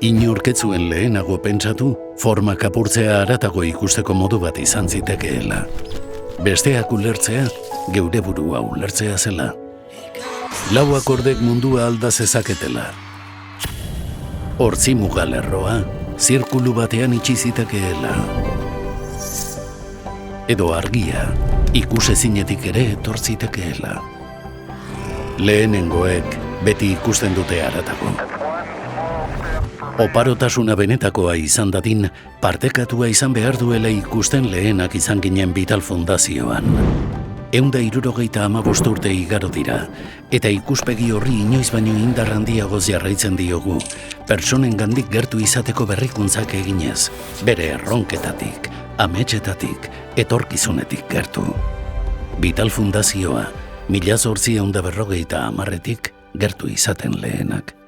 Inorketzuen lehenago pentsatu, formak apurtzea haratago ikusteko modu bat izan zitekeela. Besteak ulertzea, geure burua ulertzea zela. Lau akordek mundua alda zezaketela. Hortzi mugalerroa, zirkulu batean itxi zitekeela. Edo argia, ikusezinetik ere etor zitekeela. Lehenengoek beti ikusten dute haratago. Oparotasuna benetakoa izan dadin, partekatua izan behar duela ikusten lehenak izan ginen Vital Fundazioan. 165 urte igaro dira, eta ikuspegi horri inoiz baino indar handiagoz jarraitzen diogu, personengandik gertu izateko berrikuntzak eginez, bere erronketatik, ametsetatik, etorkizunetik gertu. Vital Fundazioa, 1850etik gertu izaten lehenak.